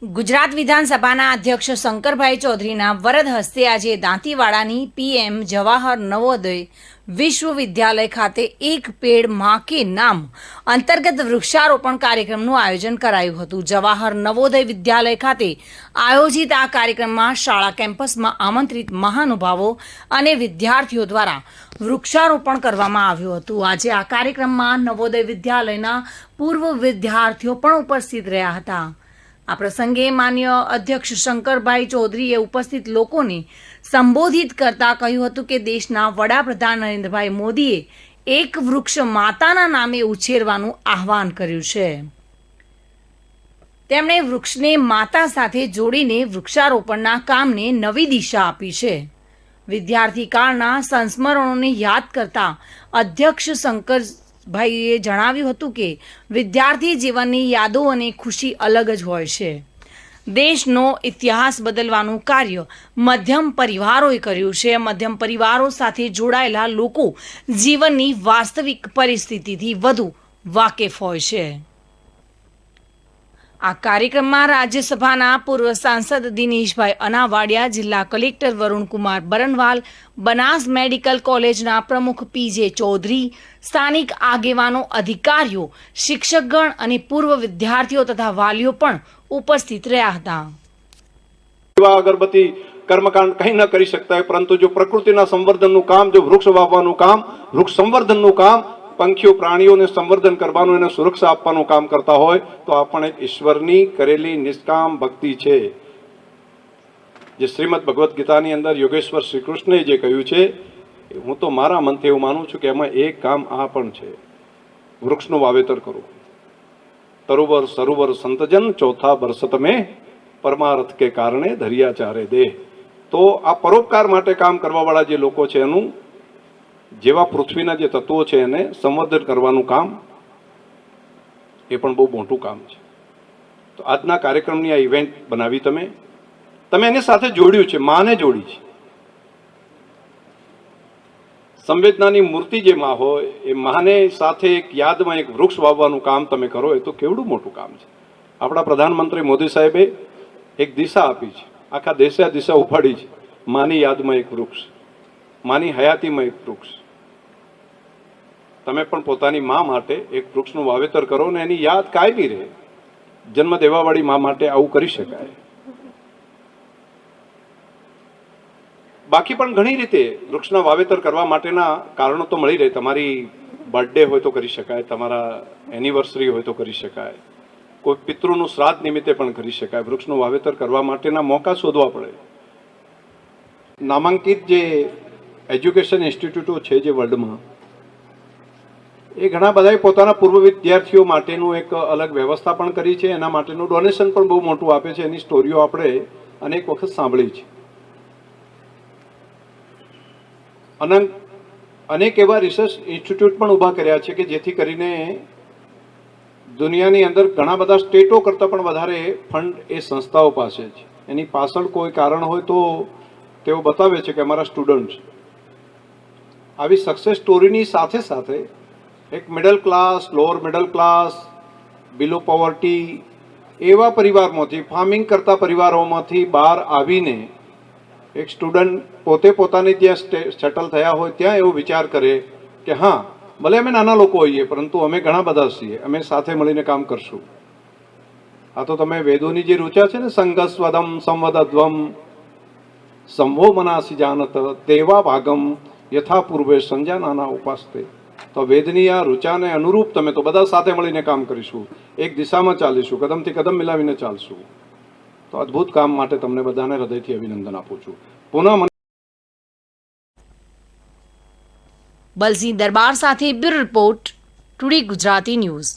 ગુજરાત વિધાનસભાના અધ્યક્ષ શંકરભાઈ ચૌધરીના વરદ હસ્તે આજે દાંતીવાડાની પીએમ જવાહર નવોદય વિશ્વવિદ્યાલય ખાતે એક પેડ માં કે નામ અંતર્ગત વૃક્ષારોપણ કાર્યક્રમનું આયોજન કરાયું હતું। જવાહર નવોદય વિદ્યાલય ખાતે આયોજિત આ કાર્યક્રમમાં શાળા કેમ્પસમાં આમંત્રિત મહાનુભાવો અને વિદ્યાર્થીઓ દ્વારા વૃક્ષારોપણ કરવામાં આવ્યું હતું। આજે આ કાર્યક્રમમાં નવોદય વિદ્યાલયના પૂર્વ વિદ્યાર્થીઓ પણ ઉપસ્થિત રહ્યા હતા। આ પ્રસંગે માન્ય અધ્યક્ષ શંકરભાઈ ચૌધરીએ ઉપસ્થિત લોકોને સંબોધિત કરતા કહ્યું હતું કે દેશના વડાપ્રધાન નરેન્દ્રભાઈ મોદીએ એક વૃક્ષ માતાના નામે ઉછેરવાનું આહવાન કર્યું છે। તેમણે વૃક્ષને માતા સાથે જોડીને વૃક્ષારોપણના કામને નવી દિશા આપી છે। વિદ્યાર્થી કાળના સંસ્મરણોને યાદ કરતા અધ્યક્ષ શંકરભાઈએ જણાવ્યું હતું કે વિદ્યાર્થી જીવનની યાદો અને ખુશી અલગ જ હોય છે। દેશનો ઇતિહાસ બદલવાનું કાર્ય મધ્યમ પરિવારોએ કર્યું છે। મધ્યમ પરિવારો સાથે જોડાયેલા લોકો જીવનની વાસ્તવિક પરિસ્થિતિથી વધુ વાકેફ હોય છે। આ કાર્યક્રમમાં રાજ્યસભાના પૂર્વ સાંસદ દિનેશભાઈ અનાવાડિયા, જિલ્લા કલેક્ટર વરુણકુમાર બરનવાલ, બનાસ મેડિકલ કોલેજના પ્રમુખ પીજે ચૌધરી, સ્થાનિક આગેવાનો, અધિકારીઓ, શિક્ષકગણ અને પૂર્વ વિદ્યાર્થીઓ તથા વાલીઓ પણ ઉપસ્થિત રહ્યા હતા। અગરબત્તી કર્મકાંડ કંઈ ન કરી શકતા હોય, પરંતુ જો પ્રકૃતિના સંવર્ધનનું કામ, જો વૃક્ષ વાવવાનું કામ, વૃક્ષ સંવર્ધનનું કામ, પંખીઓ પ્રાણીઓને સંવર્ધન કરવાનું, એને સુરક્ષા આપવાનું કામ કરતા હોય તો આ પણ એક ઈશ્વરની કરેલી નિષ્કામ ભક્તિ છે। જે શ્રીમદ ભગવદ્ ગીતાની અંદર યોગેશ્વર શ્રી કૃષ્ણે જે કહ્યું છે, હું તો મારા મનથી એવું માનું છું કે એમાં એક કામ આ પણ છે, વૃક્ષનું વાવેતર કરો। તરુવર સરોવર સંતજન ચોથા બરસત મેં પરમાર્થ કે કારણે ધરિયા ચારે દેહ। તો આ પરોપકાર માટે કામ કરવાવાળા જે લોકો છે એનું જેવા પૃથ્વીના જે તત્વો છે એને સંવર્ધન કરવાનું કામ એ પણ બહુ મોટું કામ છે। તો આજના કાર્યક્રમની આ ઇવેન્ટ બનાવી તમે એની સાથે જોડ્યું છે, માને જોડી છે। સંવેદનાની મૂર્તિ જે માં હોય એ માને સાથે એક યાદમાં એક વૃક્ષ વાવવાનું કામ તમે કરો, એ તો કેવડું મોટું કામ છે। આપણા પ્રધાનમંત્રી મોદી સાહેબે એક દિશા આપી છે, આખા દેશે આ દિશા ઉપાડી છે। માની યાદમાં એક વૃક્ષ, માની હયાતીમાં એક વૃક્ષ। તમે પણ પોતાની મા માટે એક વૃક્ષનું વાવેતર કરો ને એની યાદ કાયમી રહે। જન્મ દેવાવાળી મા માટે આવું કરી શકાય। બાકી પણ ઘણી રીતે વૃક્ષના વાવેતર કરવા માટેના કારણો તો મળી રહે। તમારી બર્થડે હોય તો કરી શકાય, તમારા એનિવર્સરી હોય તો કરી શકાય, કોઈ પિતૃનું શ્રાદ્ધ નિમિત્તે પણ કરી શકાય। વૃક્ષનું વાવેતર કરવા માટેના મોકા શોધવા પડે। નામાંકિત જે એજ્યુકેશન ઇન્સ્ટિટ્યૂટો છે જે વર્લ્ડમાં, એ ઘણા બધાએ પોતાના પૂર્વ વિદ્યાર્થીઓ માટેનું એક અલગ વ્યવસ્થા પણ કરી છે, એના માટેનું ડોનેશન પણ બહુ મોટું આપે છે। એની સ્ટોરીઓ આપણે અનેક વખત સાંભળી છે। અનેક એવા રિસર્ચ ઇન્સ્ટિટ્યૂટ પણ ઊભા કર્યા છે કે જેથી કરીને દુનિયાની અંદર ઘણા બધા સ્ટેટો કરતાં પણ વધારે ફંડ એ સંસ્થાઓ પાસે છે। એની પાછળ કોઈ કારણ હોય તો તેઓ બતાવે છે કે અમારા સ્ટુડન્ટ। આવી સક્સેસ સ્ટોરીની સાથે સાથે એક middle class, lower middle class, બિલો પોવર્ટી એવા પરિવારમાંથી, ફાર્મિંગ કરતા પરિવારોમાંથી બહાર આવીને એક સ્ટુડન્ટ પોતે પોતાની ત્યાં સેટલ થયા હોય ત્યાં એવો વિચાર કરે કે હા, ભલે અમે નાના લોકો હોઈએ પરંતુ અમે ઘણા બધા છીએ, અમે સાથે મળીને કામ કરશું। આ તો તમે વેદોની જે ઋચા છે ને, સંગસ્વદમ સંવદધ્વમ સંભો મનાસી જાનત તેવા ભાગમ યથા પૂર્વે સંજાનાના ઉપાસ્તે। તો વેદની આ ઋચાને અનુરૂપ તમે તો બધા સાથે મળીને કામ કરીશું, એક દિશામાં ચાલીશું, કદમથી કદમ મિલાવીને ચાલશું। તો અદ્ભુત કામ માટે તમને બધાને હૃદયથી અભિનંદન આપું છું। પુનઃ બલસિંહ દરબાર સાથે bureau report, today Gujarati news.